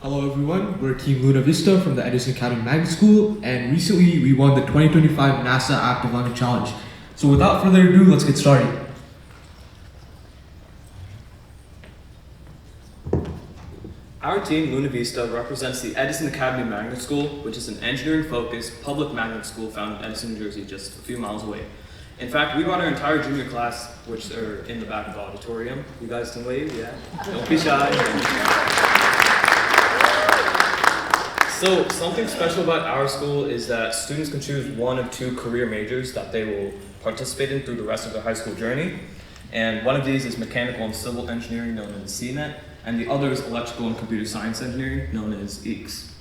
Hello everyone, we're Team Luna Vista from the Edison Academy Magnet School, and recently we won the 2025 NASA App Development Challenge. So without further ado, let's get started. Our team, Luna Vista, represents the Edison Academy Magnet School, which is an engineering-focused public magnet school found in Edison, New Jersey, just a few miles away. In fact, we brought our entire junior class, which are in the back of the auditorium. You guys can wave, yeah? Don't be shy. So, something special about our school is that students can choose one of two career majors that they will participate in through the rest of their high school journey. And one of these is mechanical and civil engineering, known as CMET, and the other is electrical and computer science engineering, known as HELIX.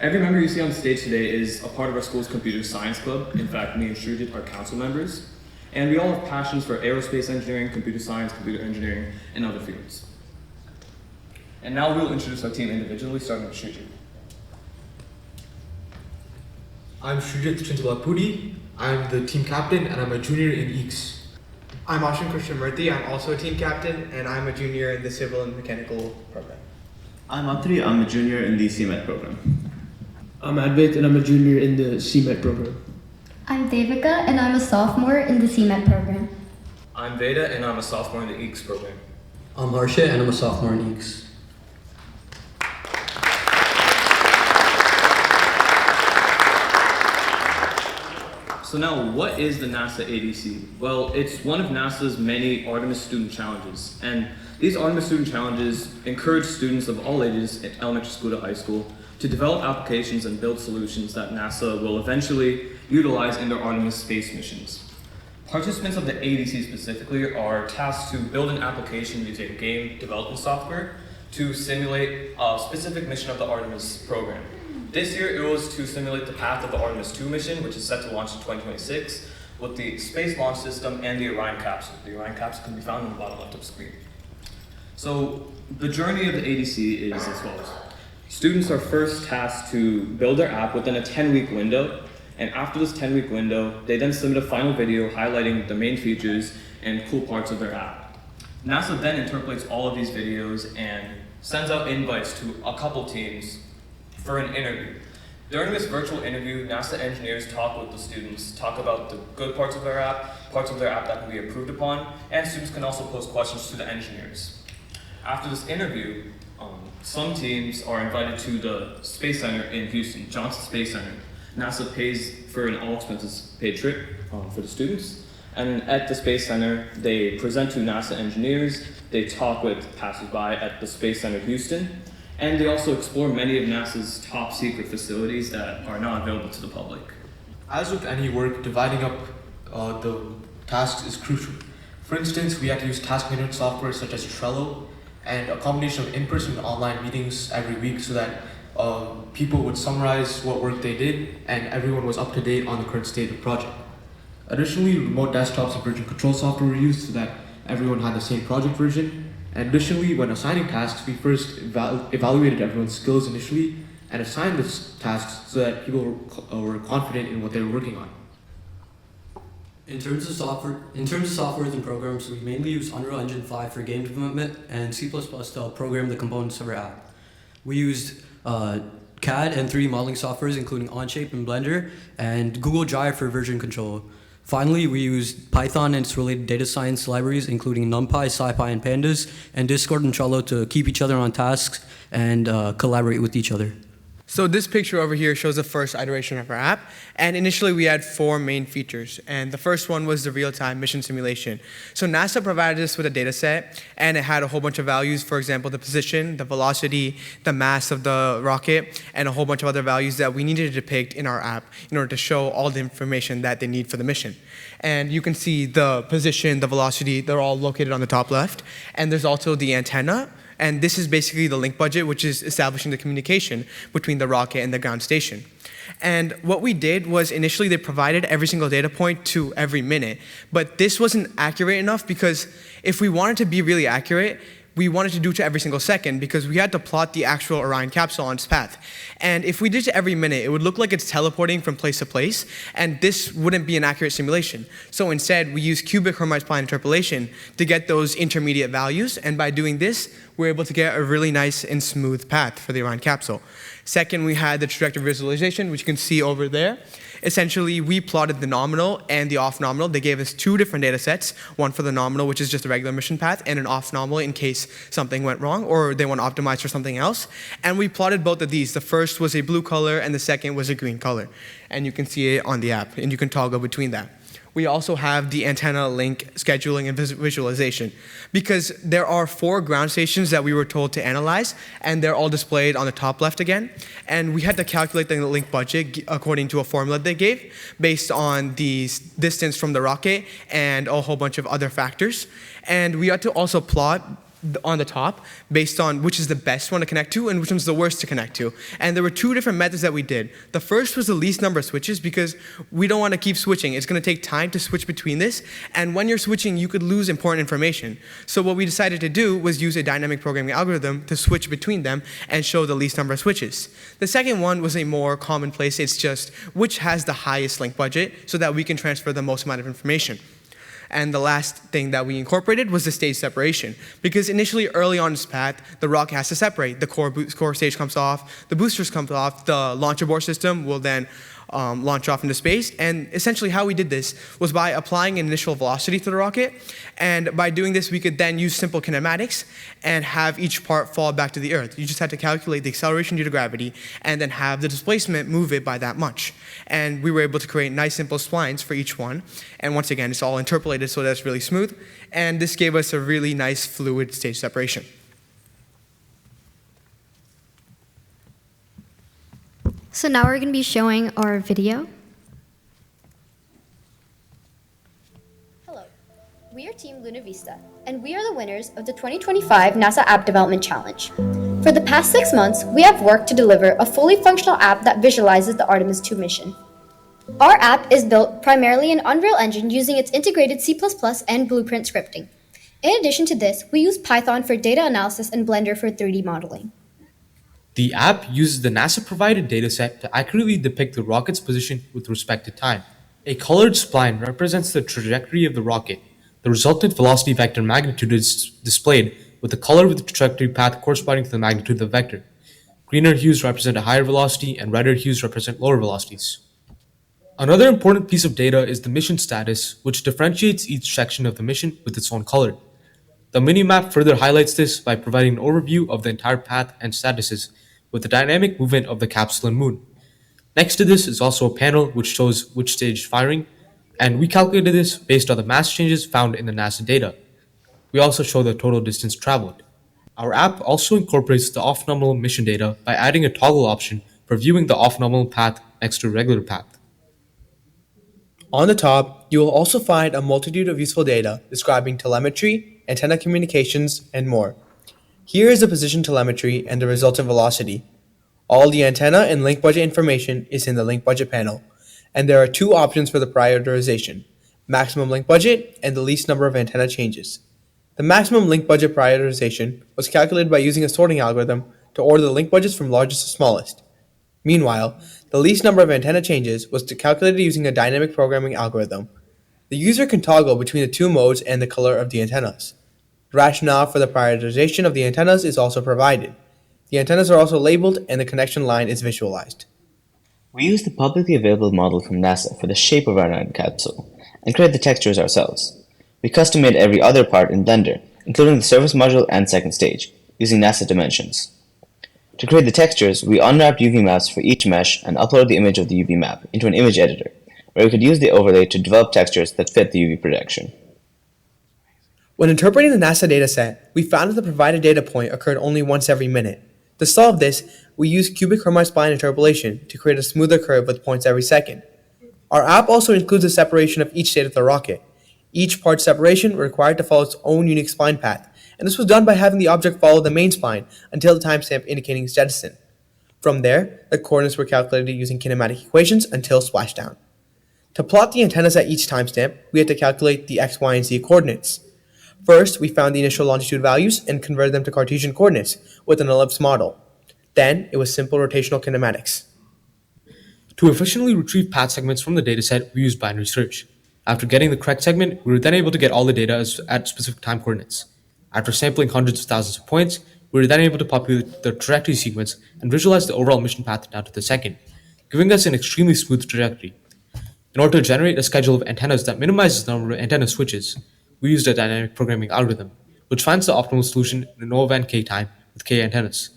Every member you see on stage today is a part of our school's computer science club. In fact, me and Shrujit are council members. And we all have passions for aerospace engineering, computer science, computer engineering, and other fields. And now we'll introduce our team individually, starting with Shrujit. I'm Shrujit Chintalapudi. I'm the team captain and I'm a junior in HELIX. I'm Ashin Krishnamurthy. I'm also a team captain, and I'm a junior in the civil and mechanical program. I'm Atri. I'm a junior in the CMET program. I'm Advait, and I'm a junior in the CMET program. I'm DEVCO, and I'm a sophomore in the CMET program. I'm Veda, and I'm a sophomore in the HELIX program. I'm Harsha, and I'm a sophomore in HELIX. So now, what is the NASA ADC? Well, it's one of NASA's many Artemis Student Challenges. And these Artemis Student Challenges encourage students of all ages, at elementary school to high school, to develop applications and build solutions that NASA will eventually utilize in their Artemis space missions. Participants of the ADC specifically are tasked to build an application using game development software to simulate a specific mission of the Artemis program. This year, it was to simulate the path of the Artemis 2 mission, which is set to launch in 2026, with the Space Launch System and the Orion capsule. The Orion capsule can be found on the bottom left of the screen. So, the journey of the ADC is as follows. Students are first tasked to build their app within a 10-week window, and after this 10-week window, they then submit a final video highlighting the main features and cool parts of their app. NASA then interpolates all of these videos and sends out invites to a couple teams for an interview. During this virtual interview, NASA engineers talk with the students, talk about the good parts of their app, parts of their app that can be improved upon, and students can also pose questions to the engineers. After this interview, some teams are invited to the Space Center in Houston, Johnson Space Center. NASA pays for an all-expenses-paid trip for the students. And at the Space Center, they present to NASA engineers, they talk with passersby at the Space Center Houston, and they also explore many of NASA's top secret facilities that are not available to the public. As with any work, dividing up the tasks is crucial. For instance, we had to use task management software such as Trello and a combination of in-person and online meetings every week so that people would summarize what work they did and everyone was up to date on the current state of the project. Additionally, remote desktops and version control software were used so that everyone had the same project version. And additionally, when assigning tasks, we first evaluated everyone's skills initially and assigned the tasks so that people were confident in what they were working on. In terms of softwares and programs, we mainly use Unreal Engine 5 for game development and C++ to program the components of our app. We used CAD and 3D modeling softwares, including Onshape and Blender, and Google Drive for version control. Finally, we used Python and its related data science libraries, including NumPy, SciPy, and Pandas, and Discord and Trello to keep each other on tasks and collaborate with each other. So this picture over here shows the first iteration of our app, and initially we had 4 main features, and the first one was the real-time mission simulation. So NASA provided us with a data set, and it had a whole bunch of values, for example, the position, the velocity, the mass of the rocket, and a whole bunch of other values that we needed to depict in our app in order to show all the information that they need for the mission. And you can see the position, the velocity, they're all located on the top left, and there's also the antenna. And this is basically the link budget, which is establishing the communication between the rocket and the ground station. And what we did was initially they provided every single data point to every minute, but this wasn't accurate enough because if we wanted to be really accurate, we wanted to do to every single second because we had to plot the actual Orion capsule on its path. And if we did to every minute, it would look like it's teleporting from place to place, and this wouldn't be an accurate simulation. So instead, we used cubic Hermite spline interpolation to get those intermediate values, and by doing this, we're able to get a really nice and smooth path for the Orion capsule. Second, we had the trajectory visualization, which you can see over there. Essentially, we plotted the nominal and the off-nominal. They gave us two different data sets, one for the nominal, which is just a regular mission path, and an off-nominal in case something went wrong or they want to optimize for something else. And we plotted both of these. The first was a blue color and the second was a green color. And you can see it on the app, and you can toggle between that. We also have the antenna link scheduling and visualization because there are 4 ground stations that we were told to analyze, and they're all displayed on the top left again. And we had to calculate the link budget according to a formula they gave based on the distance from the rocket and a whole bunch of other factors. And we had to also plot on the top based on which is the best one to connect to and which one's the worst to connect to. And there were 2 different methods that we did. The first was the least number of switches because we don't want to keep switching. It's going to take time to switch between this, and when you're switching, you could lose important information. So what we decided to do was use a dynamic programming algorithm to switch between them and show the least number of switches. The second one was a more commonplace. It's just which has the highest link budget so that we can transfer the most amount of information. And the last thing that we incorporated was the stage separation. Because initially, early on this path, the rocket has to separate. The core stage comes off, the boosters come off, the launch abort system will then launch off into space. And essentially how we did this was by applying an initial velocity to the rocket. And by doing this, we could then use simple kinematics and have each part fall back to the Earth. You just had to calculate the acceleration due to gravity and then have the displacement move it by that much. And we were able to create nice simple splines for each one. And once again, it's all interpolated so that's really smooth. And this gave us a really nice fluid stage separation. So now we're going to be showing our video. Hello, we are Team Luna Vista, and we are the winners of the 2025 NASA App Development Challenge. For the past 6 months, we have worked to deliver a fully functional app that visualizes the Artemis 2 mission. Our app is built primarily in Unreal Engine using its integrated C++ and Blueprint scripting. In addition to this, we use Python for data analysis and Blender for 3D modeling. The app uses the NASA-provided dataset to accurately depict the rocket's position with respect to time. A colored spline represents the trajectory of the rocket. The resultant velocity vector magnitude is displayed with the color with the trajectory path corresponding to the magnitude of the vector. Greener hues represent a higher velocity, and redder hues represent lower velocities. Another important piece of data is the mission status, which differentiates each section of the mission with its own color. The minimap further highlights this by providing an overview of the entire path and statuses, with the dynamic movement of the capsule and moon. Next to this is also a panel which shows which stage is firing, and we calculated this based on the mass changes found in the NASA data. We also show the total distance traveled. Our app also incorporates the off-nominal mission data by adding a toggle option for viewing the off-nominal path next to a regular path. On the top, you will also find a multitude of useful data describing telemetry, antenna communications, and more. Here is the position telemetry and the resultant velocity. All the antenna and link budget information is in the link budget panel, and there are 2 options for the prioritization, maximum link budget and the least number of antenna changes. The maximum link budget prioritization was calculated by using a sorting algorithm to order the link budgets from largest to smallest. Meanwhile, the least number of antenna changes was calculated using a dynamic programming algorithm. The user can toggle between the 2 modes and the color of the antennas. The rationale for the prioritization of the antennas is also provided. The antennas are also labeled and the connection line is visualized. We used the publicly available model from NASA for the shape of our Orion capsule and created the textures ourselves. We custom made every other part in Blender, including the surface module and second stage, using NASA dimensions. To create the textures, we unwrapped UV maps for each mesh and uploaded the image of the UV map into an image editor, where we could use the overlay to develop textures that fit the UV projection. When interpreting the NASA dataset, we found that the provided data point occurred only once every minute. To solve this, we used cubic Hermite spline interpolation to create a smoother curve with points every second. Our app also includes a separation of each state of the rocket. Each part's separation required to follow its own unique spline path, and this was done by having the object follow the main spline until the timestamp indicating its Edison. From there, the coordinates were calculated using kinematic equations until splashdown. To plot the antennas at each timestamp, we had to calculate the x, y, and z coordinates. First, we found the initial longitude values and converted them to Cartesian coordinates with an ellipse model. Then, it was simple rotational kinematics. To efficiently retrieve path segments from the dataset, we used binary search. After getting the correct segment, we were then able to get all the data at specific time coordinates. After sampling hundreds of thousands of points, we were then able to populate the trajectory sequence and visualize the overall mission path down to the second, giving us an extremely smooth trajectory. In order to generate a schedule of antennas that minimizes the number of antenna switches, we used a dynamic programming algorithm, which finds the optimal solution in an O of n k time with k antennas.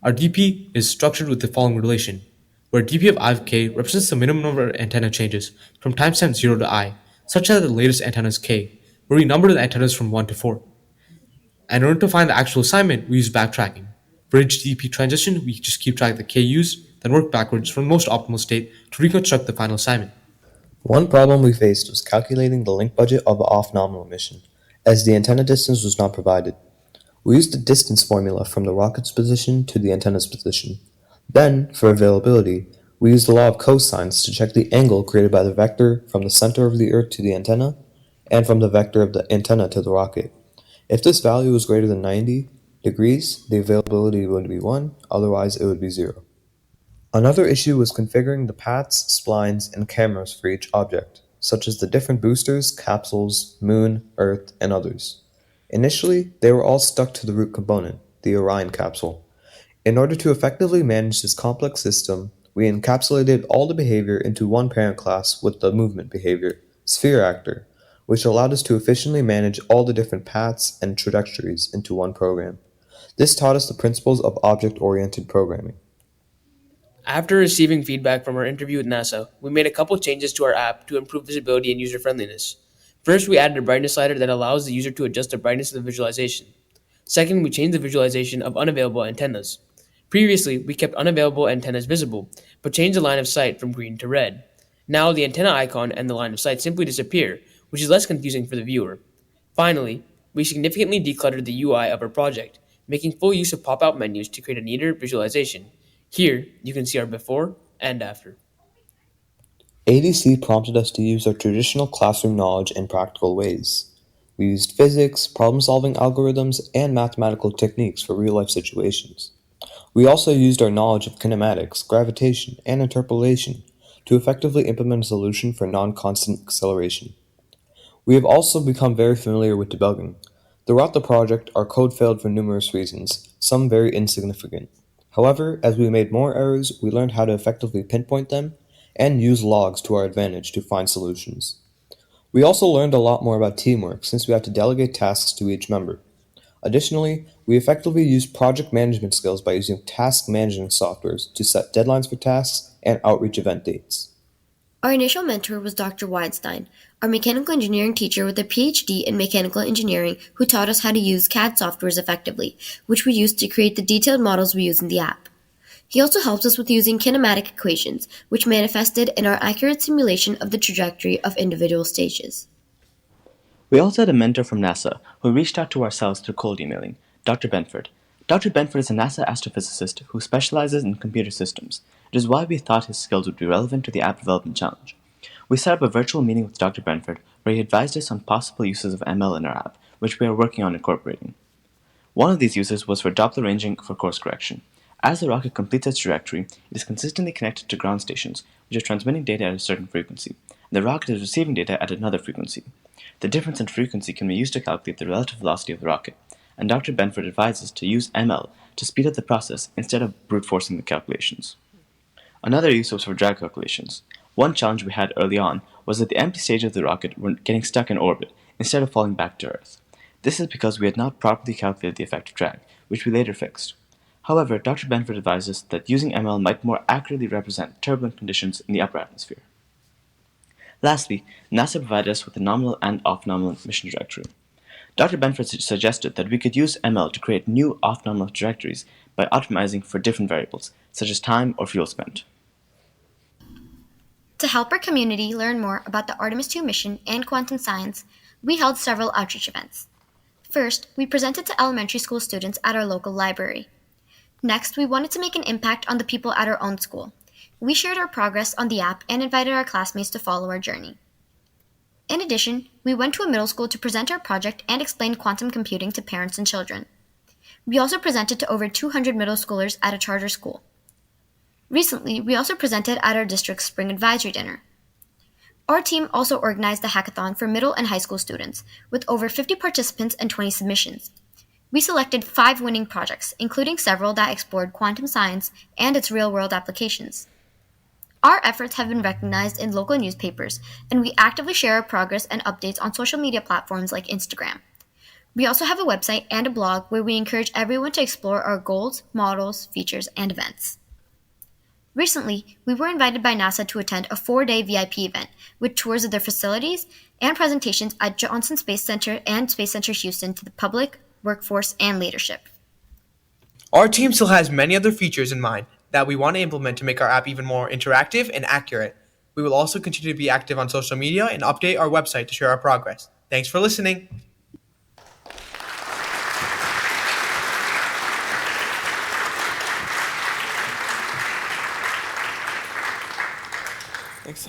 Our DP is structured with the following relation, where DP of I of k represents the minimum number of antenna changes from timestamp 0 to I, such that the latest antenna is k, where we number the antennas from 1 to 4. And in order to find the actual assignment, we use backtracking. For each DP transition, we just keep track of the k used, then work backwards from the most optimal state to reconstruct the final assignment. One problem we faced was calculating the link budget of an off-nominal mission, as the antenna distance was not provided. We used the distance formula from the rocket's position to the antenna's position. Then, for availability, we used the law of cosines to check the angle created by the vector from the center of the Earth to the antenna, and from the vector of the antenna to the rocket. If this value was greater than 90 degrees, the availability would be 1, otherwise it would be 0. Another issue was configuring the paths, splines, and cameras for each object, such as the different boosters, capsules, moon, Earth, and others. Initially, they were all stuck to the root component, the Orion capsule. In order to effectively manage this complex system, we encapsulated all the behavior into one parent class with the movement behavior, Sphere Actor, which allowed us to efficiently manage all the different paths and trajectories into one program. This taught us the principles of object-oriented programming. After receiving feedback from our interview with NASA, we made a couple changes to our app to improve visibility and user-friendliness. First, we added a brightness slider that allows the user to adjust the brightness of the visualization. Second, we changed the visualization of unavailable antennas. Previously, we kept unavailable antennas visible, but changed the line of sight from green to red. Now, the antenna icon and the line of sight simply disappear, which is less confusing for the viewer. Finally, we significantly decluttered the UI of our project, making full use of pop-out menus to create a neater visualization. Here, you can see our before and after. ADC prompted us to use our traditional classroom knowledge in practical ways. We used physics, problem-solving algorithms, and mathematical techniques for real-life situations. We also used our knowledge of kinematics, gravitation, and interpolation to effectively implement a solution for non-constant acceleration. We have also become very familiar with debugging. Throughout the project, our code failed for numerous reasons, some very insignificant. However, as we made more errors, we learned how to effectively pinpoint them and use logs to our advantage to find solutions. We also learned a lot more about teamwork since we had to delegate tasks to each member. Additionally, we effectively used project management skills by using task management softwares to set deadlines for tasks and outreach event dates. Our initial mentor was Dr. Weinstein, our mechanical engineering teacher with a PhD in mechanical engineering who taught us how to use CAD softwares effectively, which we used to create the detailed models we use in the app. He also helped us with using kinematic equations, which manifested in our accurate simulation of the trajectory of individual stages. We also had a mentor from NASA who reached out to ourselves through cold emailing, Dr. Benford. Dr. Benford is a NASA astrophysicist who specializes in computer systems. It is why we thought his skills would be relevant to the app development challenge. We set up a virtual meeting with Dr. Benford where he advised us on possible uses of ML in our app, which we are working on incorporating. One of these uses was for Doppler ranging for course correction. As the rocket completes its trajectory, it is consistently connected to ground stations, which are transmitting data at a certain frequency, and the rocket is receiving data at another frequency. The difference in frequency can be used to calculate the relative velocity of the rocket, and Dr. Benford advises to use ML to speed up the process instead of brute forcing the calculations. Another use was for drag calculations. One challenge we had early on was that the empty stage of the rocket were getting stuck in orbit instead of falling back to Earth. This is because we had not properly calculated the effect of drag, which we later fixed. However, Dr. Benford advises that using ML might more accurately represent turbulent conditions in the upper atmosphere. Lastly, NASA provided us with a nominal and off-nominal mission trajectory. Dr. Benford suggested that we could use ML to create new off-nominal trajectories by optimizing for different variables, such as time or fuel spent. To help our community learn more about the Artemis Two mission and quantum science, we held several outreach events. First, we presented to elementary school students at our local library. Next, we wanted to make an impact on the people at our own school. We shared our progress on the app and invited our classmates to follow our journey. In addition, we went to a middle school to present our project and explain quantum computing to parents and children. We also presented to over 200 middle schoolers at a charter school. Recently, we also presented at our district's spring advisory dinner. Our team also organized a hackathon for middle and high school students, with over 50 participants and 20 submissions. We selected 5 winning projects, including several that explored quantum science and its real-world applications. Our efforts have been recognized in local newspapers, and we actively share our progress and updates on social media platforms like Instagram. We also have a website and a blog where we encourage everyone to explore our goals, models, features, and events. Recently, we were invited by NASA to attend a 4-day VIP event with tours of their facilities and presentations at Johnson Space Center and Space Center Houston to the public, workforce, and leadership. Our team still has many other features in mind that we want to implement to make our app even more interactive and accurate. We will also continue to be active on social media and update our website to share our progress. Thanks for listening. Thanks.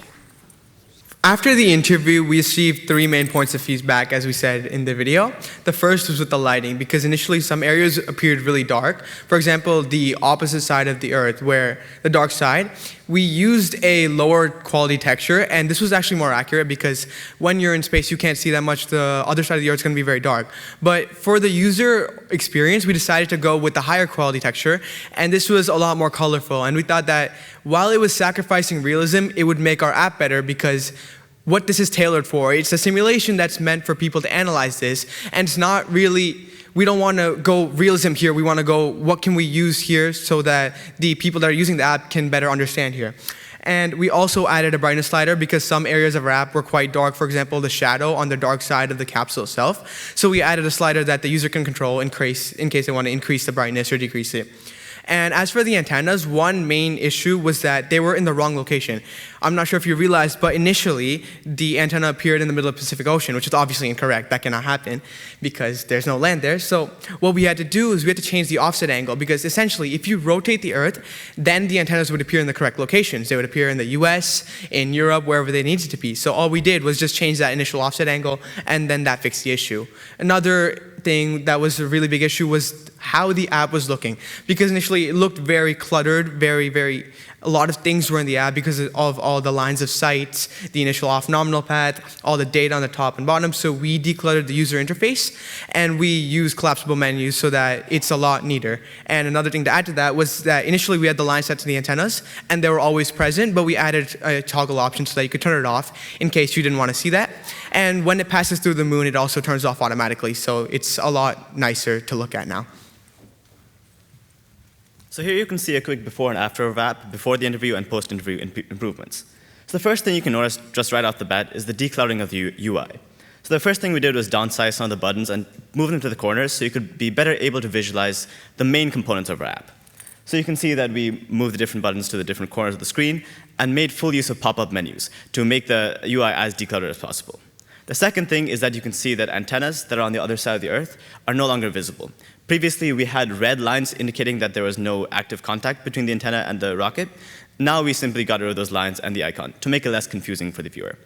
After the interview, we received 3 main points of feedback, as we said in the video. The first was with the lighting, because initially some areas appeared really dark. For example, the opposite side of the Earth, where the dark side, we used a lower quality texture, and this was actually more accurate because when you're in space, you can't see that much. The other side of the Earth is going to be very dark. But for the user experience, we decided to go with the higher quality texture, and this was a lot more colorful. And we thought that while it was sacrificing realism, it would make our app better because what this is tailored for, it's a simulation that's meant for people to analyze this, and it's not really, we don't want to go realism here, we want to go what can we use here so that the people that are using the app can better understand here. And we also added a brightness slider because some areas of our app were quite dark, for example, the shadow on the dark side of the capsule itself. So we added a slider that the user can control in case they want to increase the brightness or decrease it. And as for the antennas, one main issue was that they were in the wrong location. I'm not sure if you realized, but initially the antenna appeared in the middle of the Pacific Ocean, which is obviously incorrect. That cannot happen because there's no land there. So what we had to do is we had to change the offset angle because essentially if you rotate the Earth, then the antennas would appear in the correct locations. They would appear in the US, in Europe, wherever they needed to be. So all we did was just change that initial offset angle, and then that fixed the issue. Another thing that was a really big issue was how the app was looking, because initially it looked very cluttered, a lot of things were in the app because of all the lines of sight, the initial off-nominal path, all the data on the top and bottom. So we decluttered the user interface and we used collapsible menus so that it's a lot neater. And another thing to add to that was that initially we had the line set to the antennas and they were always present, but we added a toggle option so that you could turn it off in case you didn't want to see that. And when it passes through the moon, it also turns off automatically. So it's a lot nicer to look at now. So here you can see a quick before and after of app, before the interview and post-interview improvements. So the first thing you can notice just right off the bat is the decluttering of the UI. So the first thing we did was downsize some of the buttons and move them to the corners so you could be better able to visualize the main components of our app. So you can see that we moved the different buttons to the different corners of the screen and made full use of pop-up menus to make the UI as decluttered as possible. The second thing is that you can see that antennas that are on the other side of the Earth are no longer visible. Previously, we had red lines indicating that there was no active contact between the antenna and the rocket. Now we simply got rid of those lines and the icon to make it less confusing for the viewer.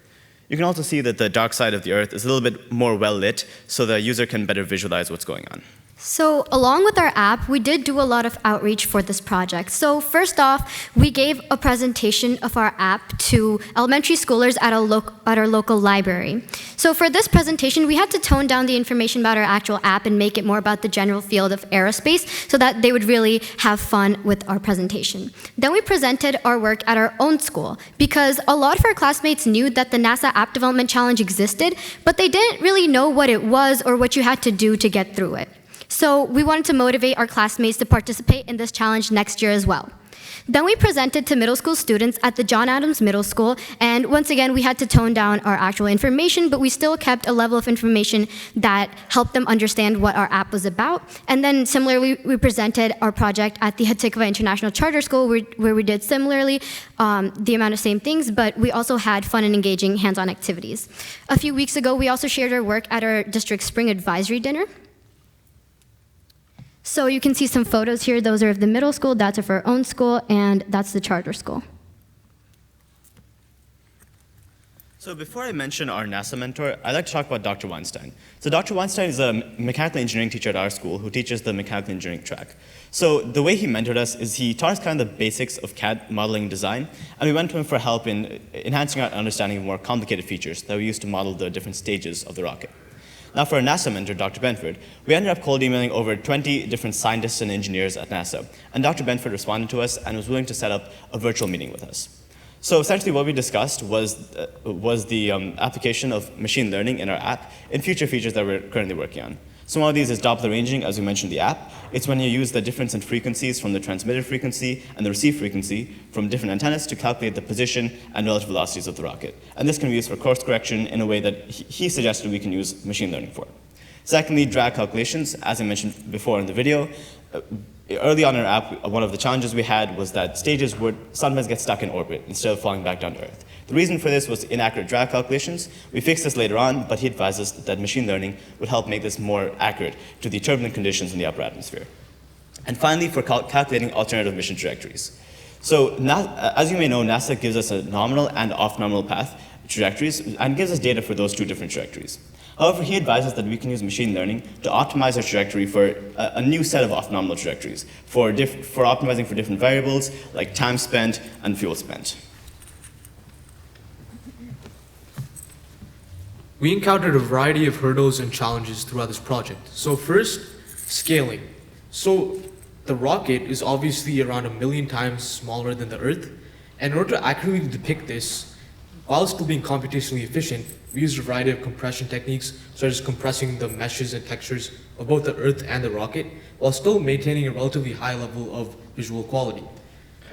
You can also see that the dark side of the Earth is a little bit more well lit, so the user can better visualize what's going on. So along with our app, we did do a lot of outreach for this project. So first off, we gave a presentation of our app to elementary schoolers at our local library. So for this presentation, we had to tone down the information about our actual app and make it more about the general field of aerospace so that they would really have fun with our presentation. Then we presented our work at our own school because a lot of our classmates knew that the NASA App Development Challenge existed, but they didn't really know what it was or what you had to do to get through it. So we wanted to motivate our classmates to participate in this challenge next year as well. Then we presented to middle school students at the John Adams Middle School, and once again we had to tone down our actual information, but we still kept a level of information that helped them understand what our app was about. And then similarly, we presented our project at the Hatikva International Charter School, where we did similarly the amount of same things, but we also had fun and engaging hands-on activities. A few weeks ago, we also shared our work at our district spring advisory dinner. So you can see some photos here. Those are of the middle school, that's of our own school, and that's the charter school. So before I mention our NASA mentor, I'd like to talk about Dr. Weinstein. So Dr. Weinstein is a mechanical engineering teacher at our school who teaches the mechanical engineering track. So the way he mentored us is he taught us kind of the basics of CAD modeling and design, and we went to him for help in enhancing our understanding of more complicated features that we used to model the different stages of the rocket. Now for our NASA mentor, Dr. Benford, we ended up cold emailing over 20 different scientists and engineers at NASA, and Dr. Benford responded to us and was willing to set up a virtual meeting with us. So essentially what we discussed was the application of machine learning in our app in future features that we're currently working on. So one of these is Doppler ranging, as we mentioned in the app. It's when you use the difference in frequencies from the transmitted frequency and the received frequency from different antennas to calculate the position and relative velocities of the rocket. And this can be used for course correction in a way that he suggested we can use machine learning for. Secondly, drag calculations. As I mentioned before in the video, early on in our app, one of the challenges we had was that stages would sometimes get stuck in orbit instead of falling back down to Earth. The reason for this was inaccurate drag calculations. We fixed this later on, but he advised us that machine learning would help make this more accurate to the turbulent conditions in the upper atmosphere. And finally, for calculating alternative mission trajectories. So as you may know, NASA gives us a nominal and off-nominal path trajectories and gives us data for those two different trajectories. However, he advises that we can use machine learning to optimize our trajectory for a new set of off-nominal trajectories for optimizing for different variables like time spent and fuel spent. We encountered a variety of hurdles and challenges throughout this project. So first, scaling. So the rocket is obviously around 1 million times smaller than the Earth, and in order to accurately depict this, while still being computationally efficient, we used a variety of compression techniques, such as compressing the meshes and textures of both the Earth and the rocket, while still maintaining a relatively high level of visual quality.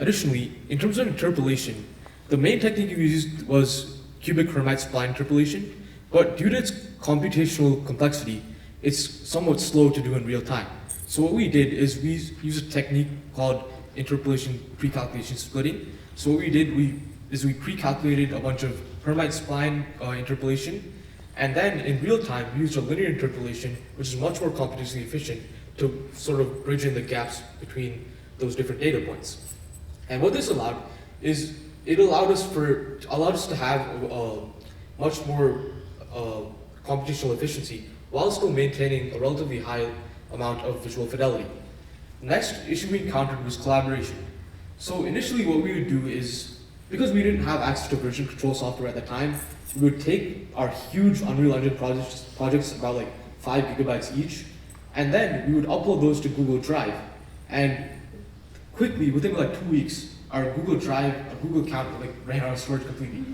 Additionally, in terms of interpolation, the main technique we used was cubic Hermite spline interpolation, but due to its computational complexity, it's somewhat slow to do in real time. So what we did is we used a technique called interpolation pre-calculation splitting. So what we did is we pre-calculated a bunch of Hermite spline interpolation, and then in real time we used a linear interpolation, which is much more computationally efficient to sort of bridge in the gaps between those different data points. And what this allowed is it allowed us to have much more computational efficiency while still maintaining a relatively high amount of visual fidelity. The next issue we encountered was collaboration. So initially what we would do is, because we didn't have access to version control software at the time, we would take our huge Unreal Engine projects about like 5 gigabytes each, and then we would upload those to Google Drive. And quickly, within like 2 weeks, our Google account ran out of storage completely.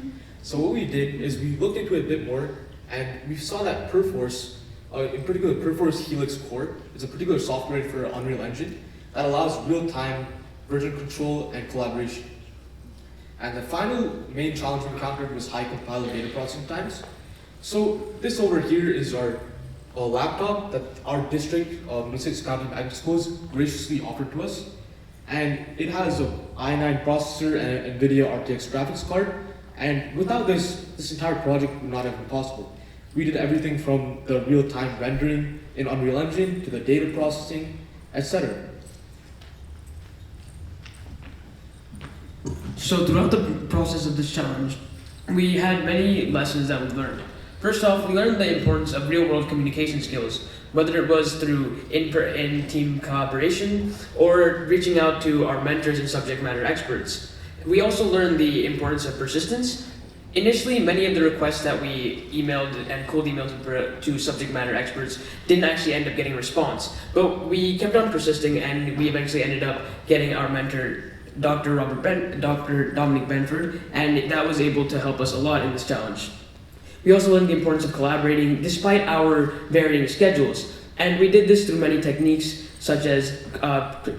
So what we did is we looked into it a bit more, and we saw that Perforce, in particular Perforce HELIX Core, is a particular software for Unreal Engine that allows real-time version control and collaboration. And the final main challenge we encountered was high compiler data processing times. So this over here is our laptop that our district, Middlesex County Magnet Schools, graciously offered to us. And it has an i9 processor and an NVIDIA RTX graphics card. And without this entire project would not have been possible. We did everything from the real-time rendering in Unreal Engine to the data processing, etc. So throughout the process of this challenge, we had many lessons that we learned. First off, we learned the importance of real-world communication skills, whether it was through in-team collaboration or reaching out to our mentors and subject matter experts. We also learned the importance of persistence. Initially, many of the requests that we emailed and cold emailed to subject matter experts didn't actually end up getting a response, but we kept on persisting, and we eventually ended up getting our mentor, Dr. Dominic Benford, and that was able to help us a lot in this challenge. We also learned the importance of collaborating despite our varying schedules, and we did this through many techniques such as project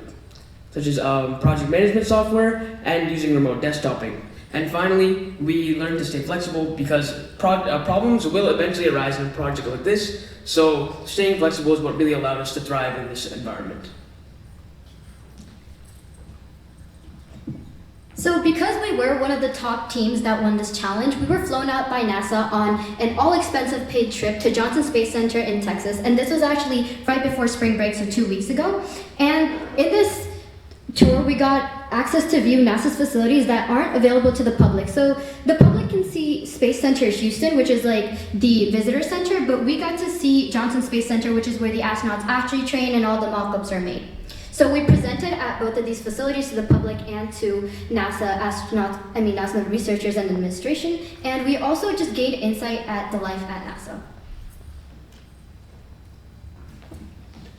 management software and using remote desktoping. And finally, we learned to stay flexible because problems will eventually arise in a project like this, so staying flexible is what really allowed us to thrive in this environment. So because we were one of the top teams that won this challenge, we were flown out by NASA on an all-expensive paid trip to Johnson Space Center in Texas. And this was actually right before spring break, so 2 weeks ago. And in this tour, we got access to view NASA's facilities that aren't available to the public. So the public can see Space Center Houston, which is like the visitor center, but we got to see Johnson Space Center, which is where the astronauts actually train and all the mock-ups are made. So we presented at both of these facilities to the public and to NASA researchers and administration, and we also just gained insight at the life at NASA.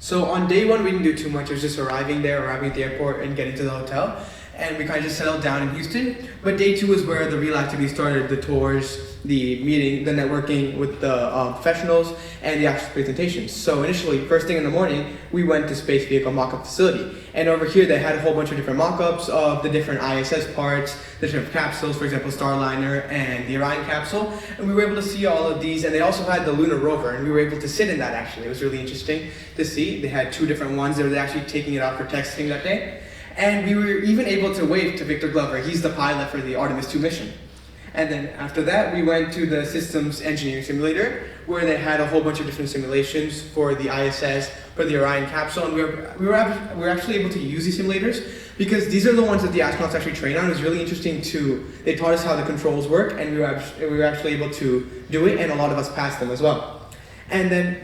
So on day one, we didn't do too much. It was just arriving at the airport, and getting to the hotel. And we kind of just settled down in Houston. But day two was where the real activity started: the tours, the meeting, the networking with the professionals, and the actual presentations. So initially, first thing in the morning, we went to Space Vehicle Mock-Up Facility. And over here, they had a whole bunch of different mock-ups of the different ISS parts, the different capsules, for example, Starliner and the Orion capsule. And we were able to see all of these. And they also had the lunar rover, and we were able to sit in that, actually. It was really interesting to see. They had two different ones. They were actually taking it out for testing that day. And we were even able to wave to Victor Glover. He's the pilot for the Artemis 2 mission. And then after that, we went to the systems engineering simulator, where they had a whole bunch of different simulations for the ISS, for the Orion capsule. And we were actually able to use these simulators because these are the ones that the astronauts actually train on. It was really interesting they taught us how the controls work, and we were actually able to do it, and a lot of us passed them as well. And then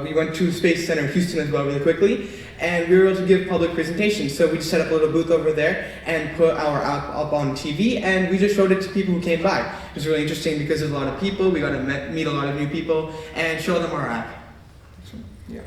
we went to Space Center Houston as well really quickly, and we were able to give public presentations. So we just set up a little booth over there and put our app up on TV, and we just showed it to people who came by. It was really interesting because there's a lot of people. We got to meet a lot of new people and show them our app. So, yeah.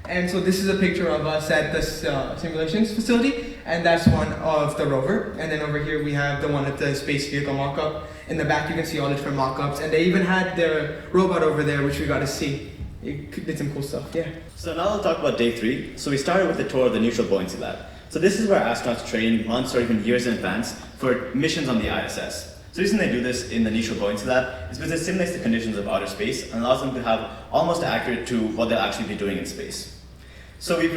And so this is a picture of us at this simulations facility, and that's one of the rover. And then over here we have the one at the space vehicle mock-up. In the back you can see all the different mock-ups, and they even had their robot over there, which we got to see. It did some cool stuff, yeah. So now I'll talk about day 3. So we started with a tour of the neutral buoyancy lab. So this is where astronauts train months or even years in advance for missions on the ISS. So the reason they do this in the neutral buoyancy lab is because it simulates the conditions of outer space and allows them to have almost accurate to what they'll actually be doing in space. So we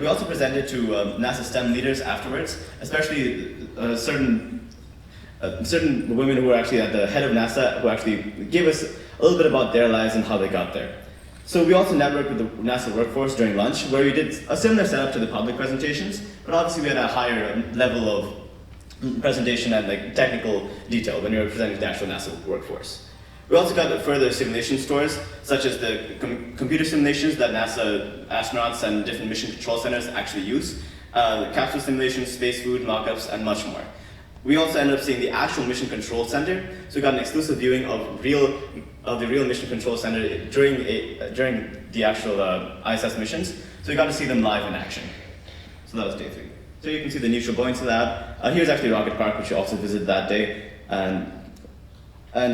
also presented to NASA STEM leaders afterwards, especially certain women who were actually at the head of NASA, who actually gave us a little bit about their lives and how they got there. So we also networked with the NASA workforce during lunch, where we did a similar setup to the public presentations, but obviously we had a higher level of presentation and technical detail when we were presenting to the actual NASA workforce. We also got further simulation tours, such as the computer simulations that NASA astronauts and different mission control centers actually use, capsule simulations, space food, mock-ups, and much more. We also ended up seeing the actual mission control center, so we got an exclusive viewing of the real mission control center during the actual ISS missions. So we got to see them live in action. So that was day 3. So you can see the neutral buoyancy lab. Here's actually Rocket Park, which we also visited that day, and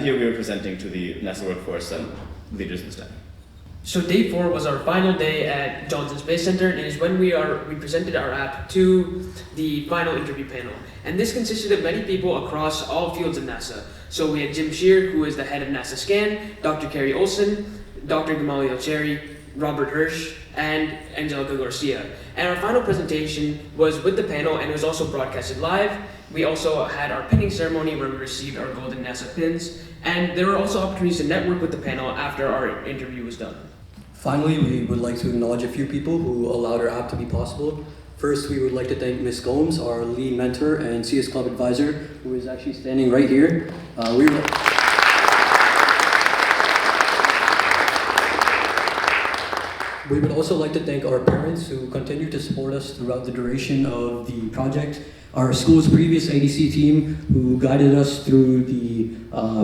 here we were presenting to the NASA workforce and leaders and staff. So day 4 was our final day at Johnson Space Center, and is when we presented our app to the final interview panel. And this consisted of many people across all fields of NASA. So we had Jim Shear, who is the head of NASA Scan, Dr. Carrie Olson, Dr. Gamaliel Cherry, Robert Hirsch, and Angelica Garcia. And our final presentation was with the panel, and it was also broadcasted live. We also had our pinning ceremony where we received our golden NASA pins, and there were also opportunities to network with the panel after our interview was done. Finally, we would like to acknowledge a few people who allowed our app to be possible. First, we would like to thank Ms. Gomes, our lead mentor and CS Club advisor, who is actually standing right here. We would also like to thank our parents who continue to support us throughout the duration of the project, our school's previous ADC team who guided us through the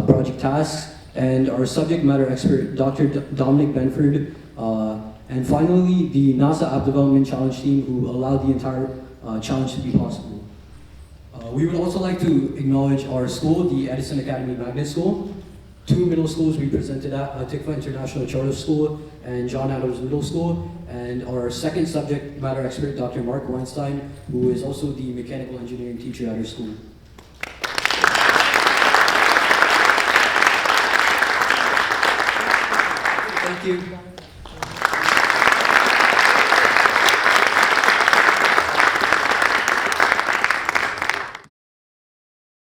project tasks, and our subject matter expert, Dr. Dominic Benford, and finally, the NASA App Development Challenge team who allowed the entire challenge to be possible. We would also like to acknowledge our school, the Edison Academy Magnet School, 2 middle schools we presented at, Tikva International Charter School and John Adams Middle School, and our second subject matter expert, Dr. Mark Weinstein, who is also the mechanical engineering teacher at our school. Thank you.